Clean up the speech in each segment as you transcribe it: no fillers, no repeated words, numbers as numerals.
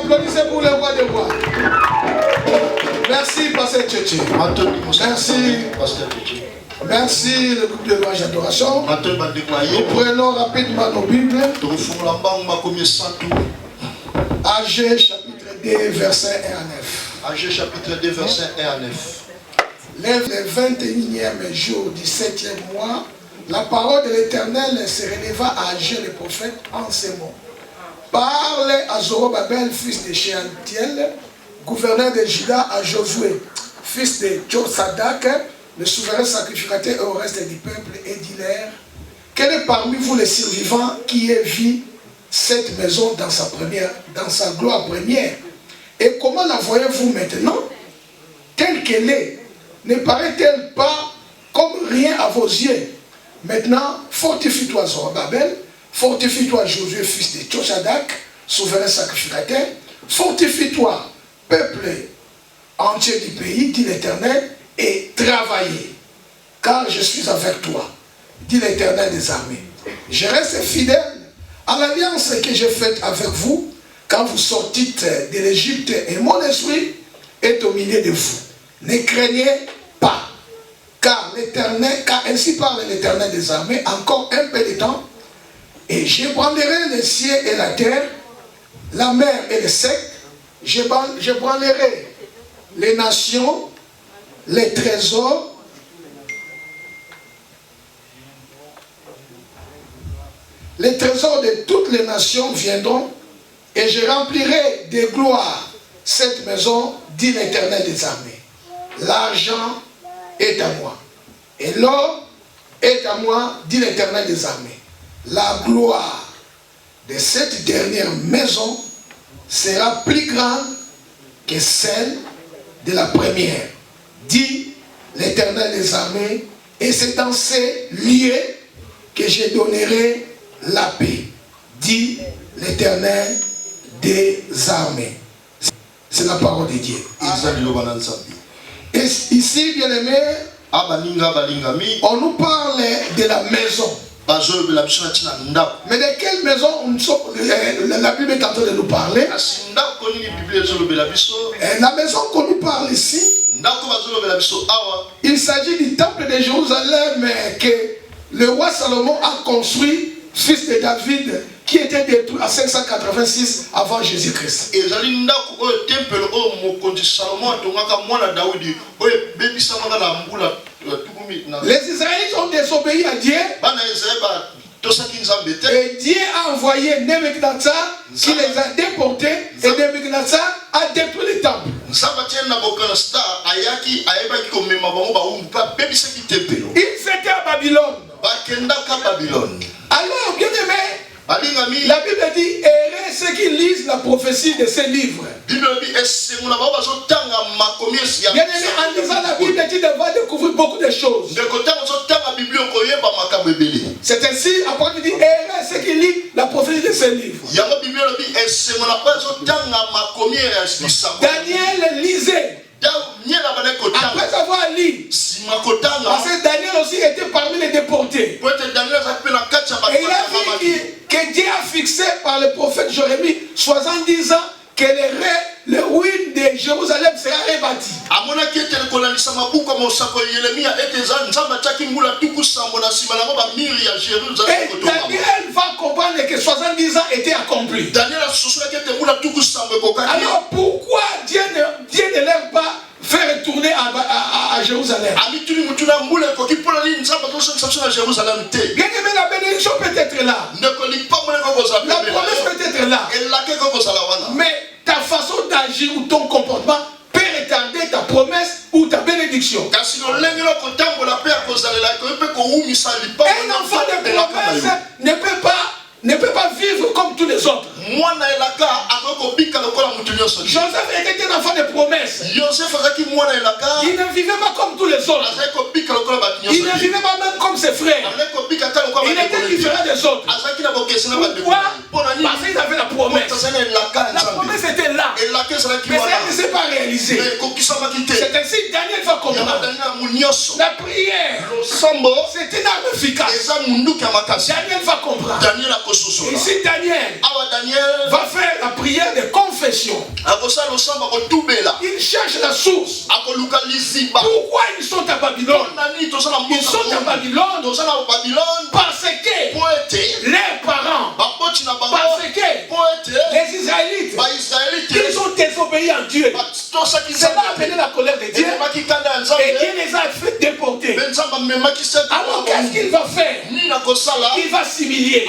Applaudissez pour le roi des rois. Merci, Pasteur Tchétché. Merci. Merci, le groupe de louange et adoration. Nous prenons rapidement nos Bibles. Agé chapitre 2, verset 1 à 9. Agé chapitre 2, verset 1 à 9. Le 21e jour du 7e mois, la parole de l'Éternel se releva à Agé le prophète en ces mots. Parle à Zorobabel, fils de Shealtiel, gouverneur de Juda, à Josué, fils de Josadak, le souverain sacrificateur au reste du peuple, et dis-leur, quel est parmi vous les survivants qui ait vu cette maison dans sa gloire première? Et comment la voyez-vous maintenant? Telle qu'elle est, ne paraît-elle pas comme rien à vos yeux? Maintenant, fortifie-toi Zorobabel, fortifie-toi Josué, fils de Josadak, souverain sacrificateur, fortifie-toi, peuple entier du pays, dit l'Éternel, et travaillez, car je suis avec toi, dit l'Éternel des armées. Je reste fidèle à l'alliance que j'ai faite avec vous quand vous sortîtes de l'Égypte, et mon esprit est au milieu de vous. Ne craignez pas, car ainsi parle l'Éternel des armées, encore un peu de temps, et j'ébranlerai les cieux et la terre, la mer et le sec, j'ébranlerai les nations, les trésors, de toutes les nations viendront, et je remplirai de gloire cette maison, dit l'Éternel des armées. L'argent est à moi, et l'or est à moi, dit l'Éternel des armées. La gloire de cette dernière maison sera plus grande que celle de la première, dit l'Éternel des armées, et c'est dans ces lieux que je donnerai la paix, dit l'Éternel des armées. C'est la parole de Dieu. Et ici, bien aimé, on nous parle de la maison. Mais de quelle maison la Bible est en train de nous parler? La maison qu'on nous parle ici, il s'agit du temple de Jérusalem que le roi Salomon a construit, fils de David, qui était détruit à 586 avant Jésus-Christ. Les Israélites ont désobéi à Dieu. Et Dieu a envoyé Nebuchadnezzar qui les a déportés, et Nebuchadnezzar a détruit le temple. Ils étaient à Babylone. Alors, bien aimé, la Bible dit, errez ceux qui lisent la prophétie de ces livres. Bien aimé, en lisant la Bible, tu devras découvrir beaucoup de choses. C'est ainsi, après tu dis, errez ceux qui lisent la prophétie de ces livres. Daniel lisait. Après avoir lu, parce que Daniel aussi était parmi les déportés. Et il a vu que Dieu a fixé par le prophète Jérémie 70 ans que le ruine de Jérusalem sera rebâti. Et Daniel va comprendre que 70 ans étaient accomplis. Alors pourquoi Dieu ne leur pas faire retourner à Jérusalem? Bien aimé, la bénédiction peut être là. La promesse peut être là. Mais ta façon d'agir ou ton comportement peut retarder ta promesse ou ta bénédiction. Un enfant de promesse ne peut pas vivre comme tous les autres. Joseph était un enfant de promesse. Il ne vivait pas comme tous les autres. Il ne vivait pas même comme ses frères. Il était différent des autres. Pourquoi? Parce qu'ils avaient la promesse. La promesse était là. Mais ça ne s'est pas réalisé. C'est ainsi que Daniel va comprendre. La prière, c'est une arme efficace. Daniel va comprendre. Ici, Daniel va faire la prière de confession. Il cherche la source. Pourquoi ils sont à Babylone? Ils sont à Babylone parce que leurs parents, parce que les Israélites, ils ont désobéi à Dieu. Cela a amené la colère de Dieu et Dieu les a fait déporter. Alors qu'est-ce qu'il va faire? Il va s'humilier,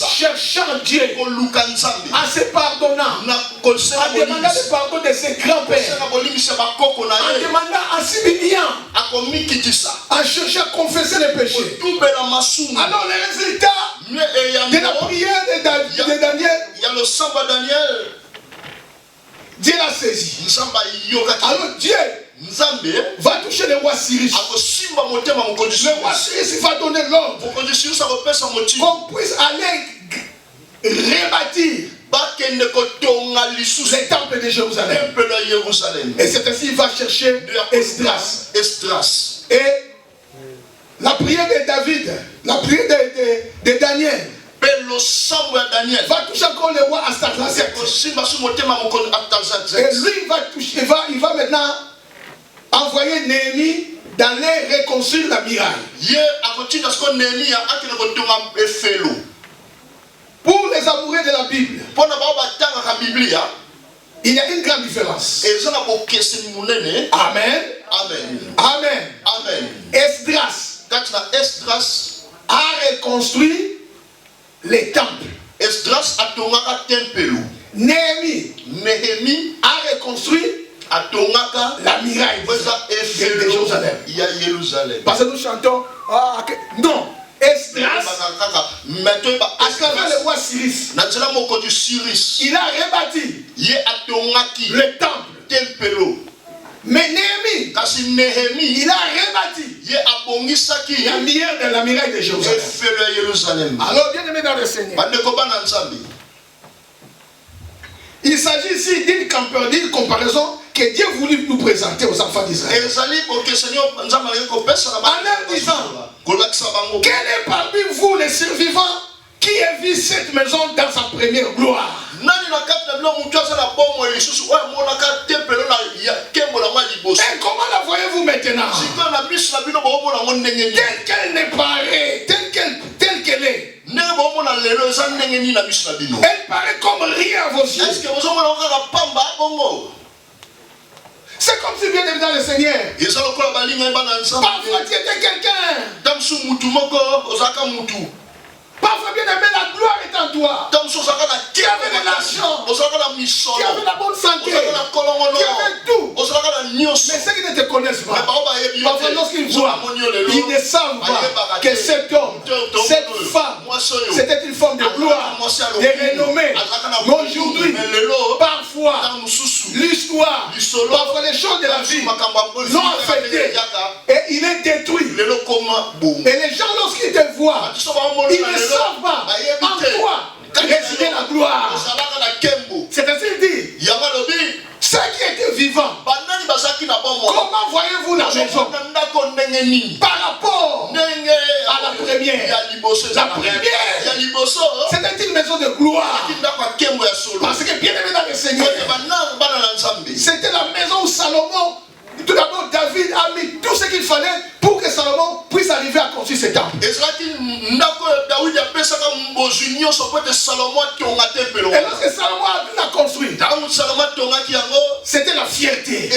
cherchant Dieu, en se pardonnant, en demandant le pardon de ses grands-pères, en demandant, en s'humiliant, en cherchant à confesser les péchés. Alors les résultats de la prière de Daniel, Dieu l'a saisi. Alors Dieu va toucher le roi Cyrus. Le roi Cyrus va donner l'ordre qu'on puisse aller rebâtir les temples de Jérusalem. Et c'est ainsi qu'il va chercher Esdras. Et la prière de David, la prière de Daniel, va toucher encore le roi Astarzaxès. Et lui, il va maintenant envoyer Néhémie d'aller reconstruire la muraille. Pour les amoureux de la Bible, il y a une grande différence. Amen. Amen. Amen. Esdras a reconstruit les temples. Néhémie a reconstruit la muraille de Jérusalem. Parce que nous chantons. Non. Esdras, à travers le roi Cyrus, il a rebâti le temple. Mais Néhémie, il a rebâti la muraille de Jérusalem. Alors, bien aimé dans le Seigneur, il s'agit ici d'une comparaison que Dieu voulait nous présenter aux enfants d'Israël. En leur disant, quel est parmi vous les survivants qui a vu cette maison dans sa première gloire? Et comment la voyez-vous maintenant? Telle qu'elle n'est parée, telle qu'elle est. Elle paraît comme rien à vos yeux. C'est comme si bien aimé dans le Seigneur. Parfois tu étais quelqu'un. Parfois bien aimé, la gloire est en toi. Tu avais de l'argent. Tu avais la bonne santé. Tu avais tout. Mais ceux qui ne te connaissent pas, parfois lorsqu'ils voient, ils ne savent pas que cet homme, cette femme, c'était une femme de gloire, de renommée. Mais aujourd'hui, parfois, l'histoire, parfois les choses de la vie l'ont affecté. Et il est détruit. Et les gens, lorsqu'ils te voient, ils ne savent pas en toi résider la gloire. C'est ainsi dit. Ceux qui étaient vivants, comment voyez-vous la maison par rapport à la première? La première, c'était une maison de gloire. Parce que bien aimé dans le Seigneur, c'était la maison où Salomon, tout d'abord David a mis tout ce qu'il fallait pour que Salomon puisse arriver à construire ce temple. Et lorsque Salomon a construit, c'était la fierté,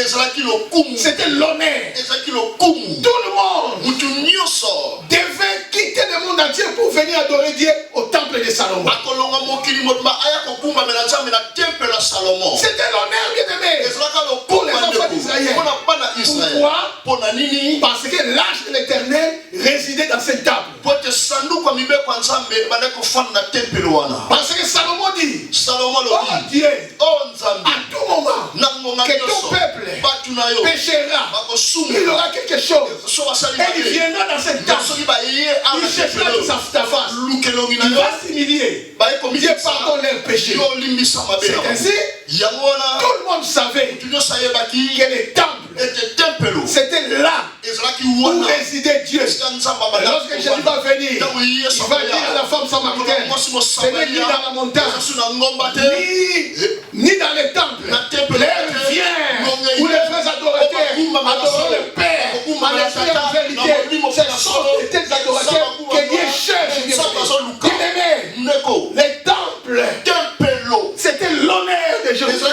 c'était l'honneur. Tout le monde devait quitter le monde entier pour venir adorer Dieu au temple de Salomon. C'était l'honneur, bien aimé, pour les enfants d'Israël. Pourquoi? Parce que l'ange de l'Éternel résidait dans cette table. Parce que Salomon dit, oh Dieu, à tout moment que ton peuple péchera, il aura quelque chose et il viendra dans cette table Il cherchera ta face. Il va s'humilier. Dieu pardonne leurs péchés. C'est ainsi. Tout le monde savait que le temple, c'était là où résidait Dieu. Et lorsque Jésus va venir, il va dire à la femme samaritaine, ce n'est ni dans la montagne, ni dans le temple. L'heure vient où les vrais adorateurs adorent le Père en esprit en vérité. Ce sont les tels adorateurs que Dieu cherche. Bien-aimé, les temples, c'était l'honneur de Jésus.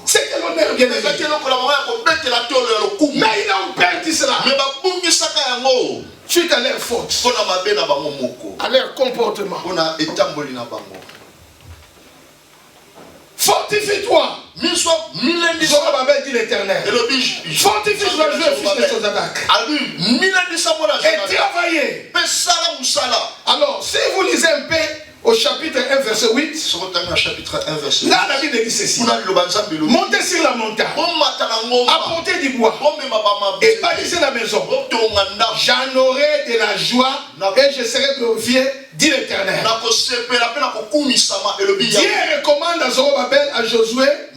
C'était l'honneur, bien aimé. Mais ils ont perdu cela suite à leur faute, à leur comportement. Fortifie-toi. Zorobabel dit l'Éternel. Fortifie-toi, fils de Sozadak. Et travaillez. Alors, si vous lisez un peu au chapitre 1, verset 8, là la Bible dit ceci: montez sur la montagne, apportez du bois et bâtissez la maison. J'en aurai de la joie et je serai glorifié, dit l'Éternel. Dieu recommande à Zorobabel, à Josué et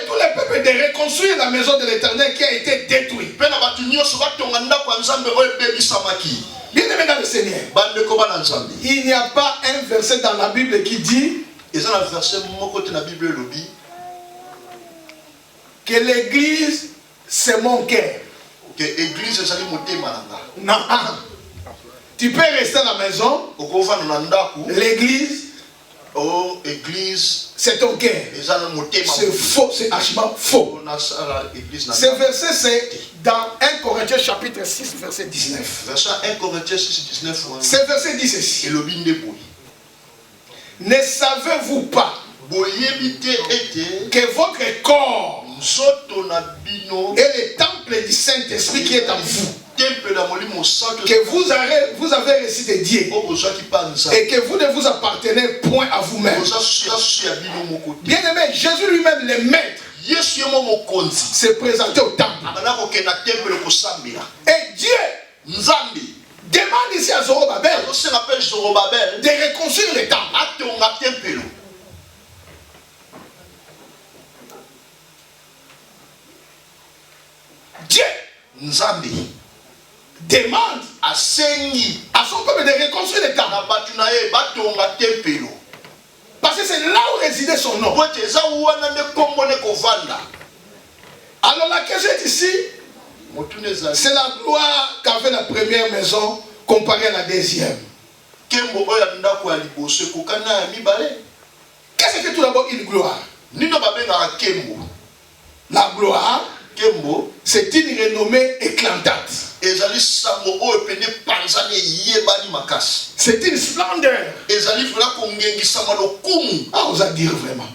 tous les peuples de reconstruire la maison de l'Éternel qui a été détruite. Bien aimé dans le Seigneur, il n'y a pas un verset dans la Bible qui dit que l'église c'est mon cœur. Non. Tu peux rester à la maison, l'église c'est ton cœur. C'est faux, c'est archiment faux. Ce verset c'est dans 1 Corinthiens chapitre 6 verset 19. Verset 1 Corinthiens 6 19. Ce verset dit ceci: ne savez-vous pas que votre corps est le temple du Saint-Esprit qui est en vous, que vous avez reçu de Dieu et que vous ne vous appartenez point à vous-même. Bien aimé, Jésus lui-même, le maître, s'est présenté au temple. Et Dieu demande ici à Zorobabel de reconstruire le temple. Dieu demande à son peuple de reconstruire le temple. Parce que c'est là où résidait son nom. Alors la question est ici, c'est la gloire qu'avait la première maison comparée à la deuxième. Qu'est-ce que tout d'abord une gloire? La gloire, c'est une renommée éclatante. C'est une splendeur. Ah, vous allez dire vraiment.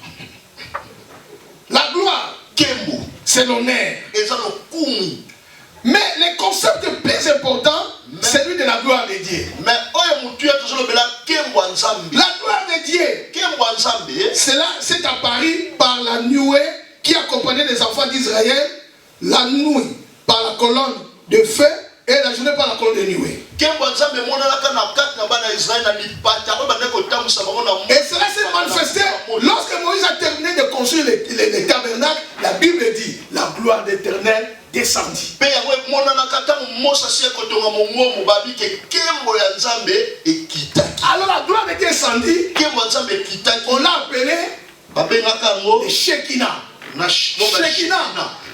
La gloire, c'est l'honneur. Mais le concept le plus important, c'est celui de la gloire de Dieu. La gloire de Dieu, cela s'est apparu par la nuée qui accompagnait les enfants d'Israël, la nuit par la colonne de feu et la journée par la colonne de nuée. Et cela s'est manifesté lorsque Moïse a terminé de construire les tabernacles. La Bible dit, la gloire d'Éternel descendit. Alors la gloire de Dieu descendit. On l'a appelé le Shekinah.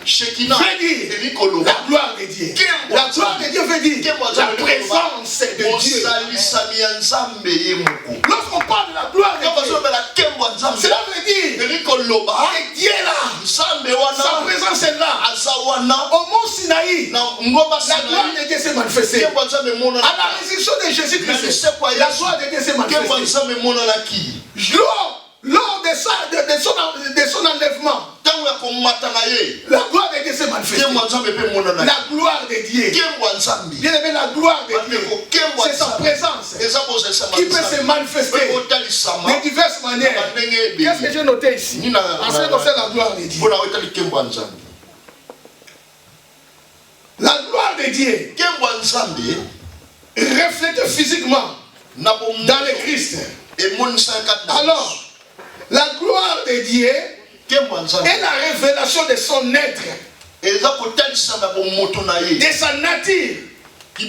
Shekinah veut dire la gloire de Dieu. La gloire de Dieu veut dire la présence de Dieu. Lorsqu'on parle de la gloire de Dieu, cela veut dire que Dieu est là. Sa présence est là. Au mont Sinaï, la gloire de Dieu s'est manifestée. À la résurrection de Jésus-Christ, la gloire de Dieu s'est manifestée. Lors de son enlèvement, la gloire de Dieu s'est manifestée. La gloire de Dieu. Bien aimé, la gloire de Dieu, c'est sa présence qui peut se manifester de diverses manières. Qu'est-ce que j'ai noté ici? En ce qui concerne la gloire de Dieu, La gloire de Dieu reflète physiquement dans le Christ. Alors, la gloire de Dieu est la révélation de son être, de sa nature et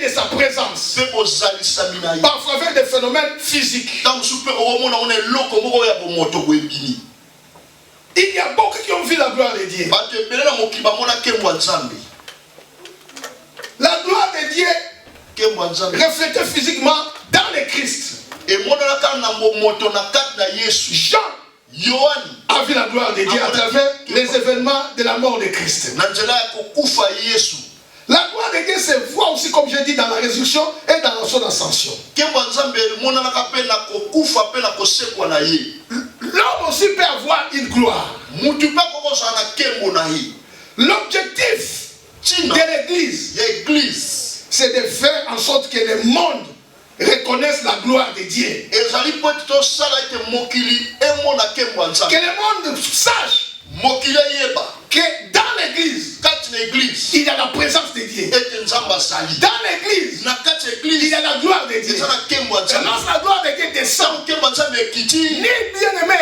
de sa présence par faveur des phénomènes physiques. Il y a beaucoup qui ont vu la gloire de Dieu. La gloire de Dieu reflète physiquement dans le Christ. Jean a vu la gloire de Dieu à travers les événements de la mort de Christ. La gloire de Dieu se voit aussi, comme je dis, dans la résurrection et dans son ascension. L'homme aussi peut avoir une gloire. L'objectif de l'Église, c'est de faire en sorte que le monde reconnaisse la gloire de Dieu. Que le monde sache que dans l'Église, il y a la présence de Dieu. Dans l'Église, il y a la gloire de Dieu. Et lorsque la gloire de Dieu descend, ni bien-aimé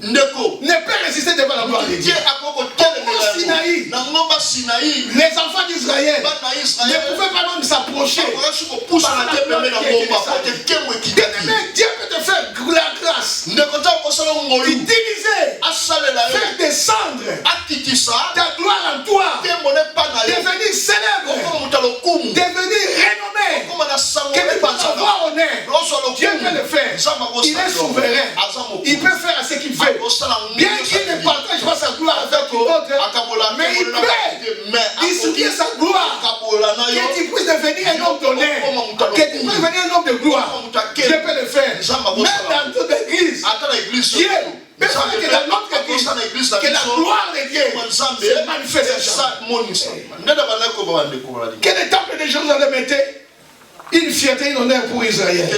ne peut résister devant la gloire de Dieu. Les enfants d'Israël ne pouvaient pas même s'approcher. Dieu peut te faire la grâce. Utiliser, faire descendre ta gloire en toi, devenir célèbre, devenir renommé, que tu puisses avoir honneur. Dieu peut le faire. Il est souverain. Il peut faire ce qu'il fait. Bien qu'il ne partage pas sa gloire avec d'autres, mais il peut distribuer sa gloire. Que tu puisses devenir un homme d'honneur, que tu puisses devenir un homme de gloire. Dieu peut le faire. Même dans toute l'église, Dieu peut faire que dans notre église, que la gloire de Dieu se manifeste. Que le temple de Jérusalem était une fierté, une honneur pour Israël.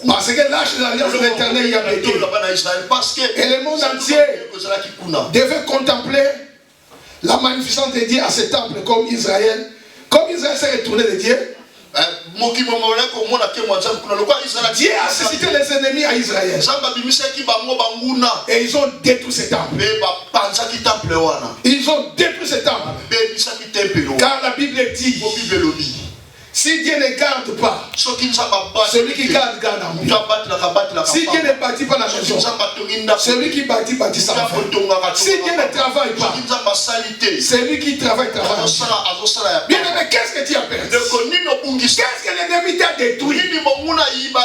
Parce que l'âge de l'alliance de l'Éternel y a été. Et le monde entier devait contempler la magnificence de Dieu à ce temple comme Israël. Comme Israël s'est retourné de Dieu, Dieu a suscité les ennemis à Israël. Et ils ont détruit ce temple. Ils ont détruit ce temple. Car la Bible dit, si Dieu ne garde pas, celui qui garde, garde en vie. Si Dieu ne bâtit pas la maison, celui qui bâtit, bâtit sans fin. Si Dieu ne travaille pas, celui qui travaille, travaille. Bien aimé, qu'est-ce que tu as perdu? Qu'est-ce que l'ennemi t'a détruit?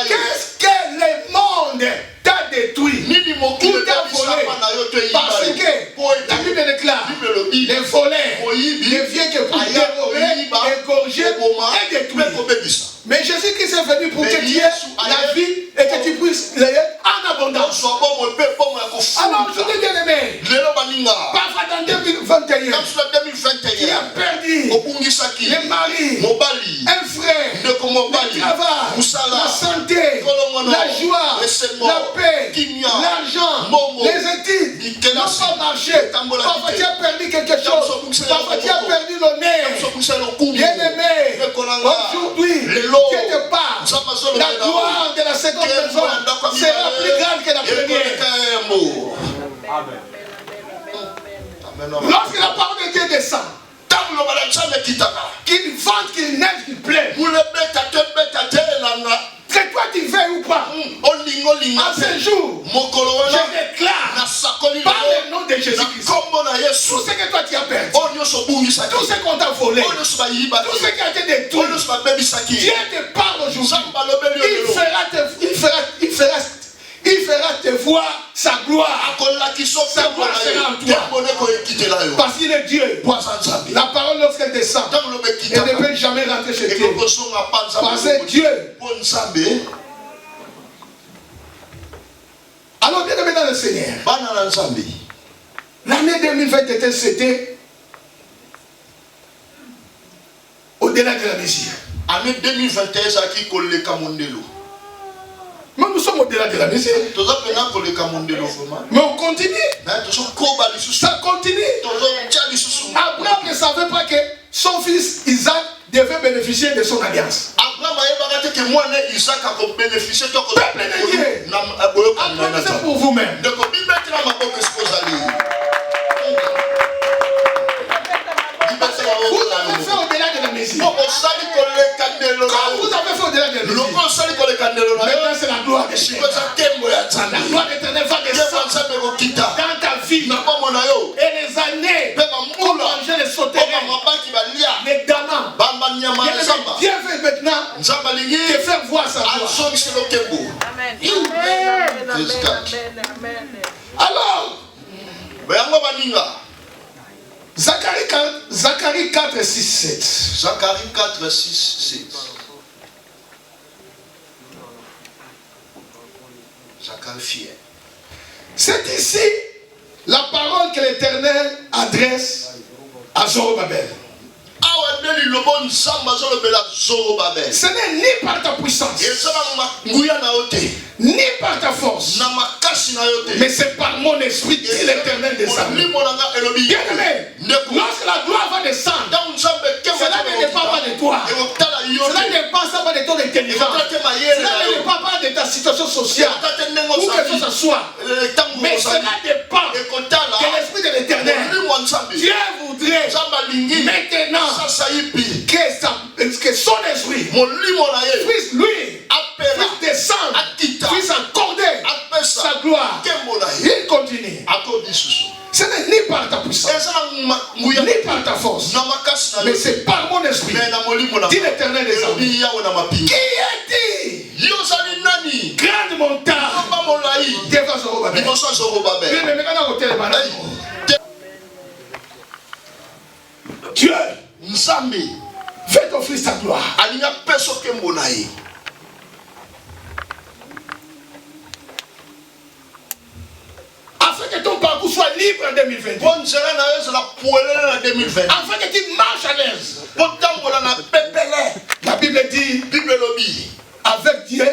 Qu'est-ce que le monde t'a détruit? Tout t'a volé. Parce que la Bible déclare, les voleurs ne viennent que pour dérober, égorger et détruire. Mais Jésus-Christ est venu pour que tu aies la vie et que tu puisses l'aider en abondance. Alors je te bien aimé, parfois dans 2021, tu as perdu le mari, un frère, le travail, la santé, la joie, la paix, l'argent, les études n'ont pas marché. Parfois tu as perdu quelque chose. Parfois tu as perdu l'honneur. Bien aimé, aujourd'hui, Dieu te parle. La gloire de la seconde maison sera plus grande que la première. Lorsque la parole de Dieu descend, qu'il vente, qu'il neige, qu'il plaît, que toi tu veuilles ou pas, en ce jour, je déclare par le nom de Jésus-Christ, tout ce que toi tu as perdu, tout ce qu'on t'a volé, tout ce qui a été détruit, Dieu te parle aujourd'hui. Il fera te voir sa gloire. Sa gloire sera en toi. Parce qu'il est Dieu. La parole, lorsqu'elle descend, elle ne peut jamais rentrer chez Dieu. Parce que Dieu. Alors, bien aimé dans le Seigneur, l'année 2021, c'était au-delà de la désir. Année 2021, c'est qui colle les Camondelo. Mais nous sommes au-delà de la musique. Mais on continue. Ça continue. Abraham ne savait pas que son fils Isaac devait bénéficier de son alliance. Peuple de Dieu, applaudissez pour vous-même. Vous avez fait au-delà de la musique. Quand vous avez fait au-delà de la musique, maintenant c'est la gloire de Dieu. La gloire d'éternel va descendre dans ta vie. Et les années pour manger les sauterelles, les damans. Dieu veut maintenant te faire voir sa gloire. Alors, Zacharie 4, 6, 7. Zacharie 4, 6, 7. Zacharie fier. C'est ici la parole que l'Éternel adresse à Zorobabel. Ce n'est ni par ta puissance, ni par ta force, mais c'est par mon esprit, dit l'Éternel des armées. Bien aimé, lorsque la gloire va descendre, cela ne dépend pas de toi. Cela ne dépend pas de ton intelligence. Cela ne dépend pas de ta situation sociale. Où que ce soit. Mais cela dépend de l'esprit de l'Éternel. Dieu voudrait maintenant que son esprit puisse lui descendre, puisse accorder sa gloire. Il continue. Ce n'est ni par ta puissance, ni par ta force, mais c'est par mon esprit, dit l'Éternel des armées. Qui est-il? Grande montagne devant Zorobabel. Dieu fait offrir sa gloire. Afin que ton parcours soit libre en 2020. Afin que tu marches à l'aise. La Bible dit, avec Dieu,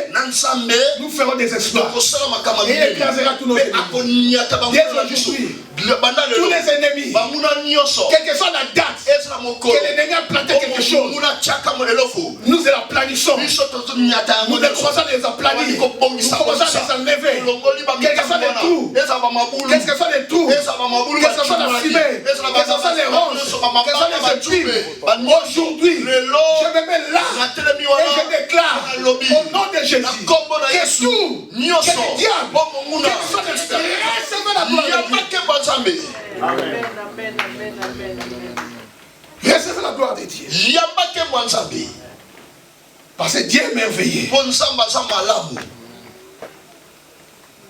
nous ferons des exploits. Et il écrasera tous nos ennemis. Dès aujourd'hui, tous les ennemis, quelle que soit la date que l'ennemi a planté quelque chose, nous la planissons. Nous ne croisons les aplanis. Nous commençons à les enlever. Quel que soit les trous, quel que soit les trous, quel que soit la fumée, quel que soit les ronces, quel que soit les épines, aujourd'hui, je me mets là et je déclare au nom de Jésus que tout, que le diable, que soit recevez la gloire de Dieu. Amen. Recevez la gloire de Dieu. Parce que Dieu est merveilleux.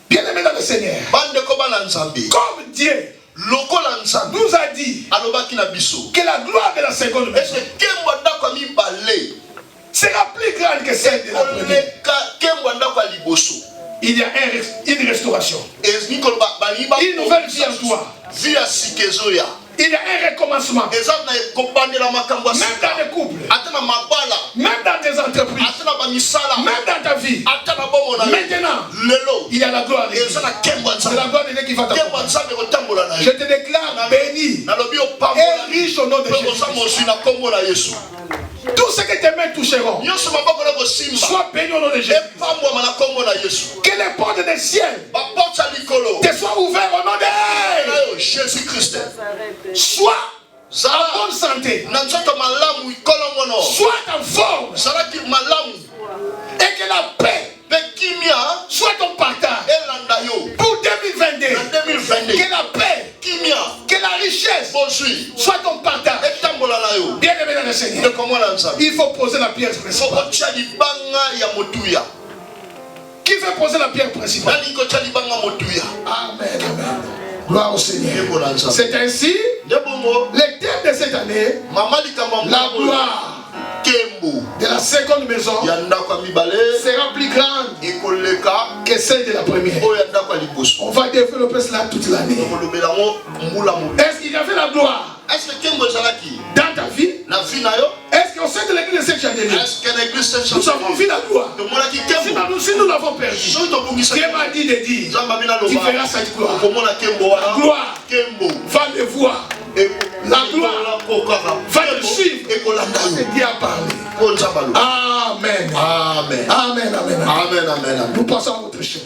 Bien aimé dans le Seigneur. Comme Dieu nous a dit que la gloire de la seconde maison sera plus grande que celle de la première. Il y a une restauration. Une nouvelle vie en toi. Il y a un recommencement. Même dans les couples. Même dans tes entreprises. Même dans ta vie. Maintenant, il y a la gloire de Dieu. C'est la gloire de Dieu qui va t'accompagner. Je te déclare béni et riche au nom de Jésus. Tout ce que tes mains toucheront, sois béni au nom de Jésus. Que les portes des ciels te soient ouvertes au nom de Jésus-Christ. Sois en bonne santé. Sois en forme. Et que la paix soit ton partage. Pour 2022. Que la paix, que la richesse soit ton partage. Bien aimé dans le Seigneur. Il faut poser la pierre principale. Qui veut poser la pierre principale? Amen, amen. Gloire au Seigneur. C'est ainsi, le thème de cette année, la gloire de la seconde maison sera plus grande que celle de la première. On va développer cela toute l'année. Est-ce qu'il y avait la gloire dans ta vie? Est-ce que sein de l'église de Saint-Chadélie, Est-ce que l'église Saint nous avons vu la gloire. Si nous l'avons perdu, Dieu m'a dit de dire, tu verras cette gloire. La gloire va me voir. La gloire va te suivre. Et Dieu a parlé. Amen. Amen. Amen. Amen. Amen. Amen. Nous passons à votre chef.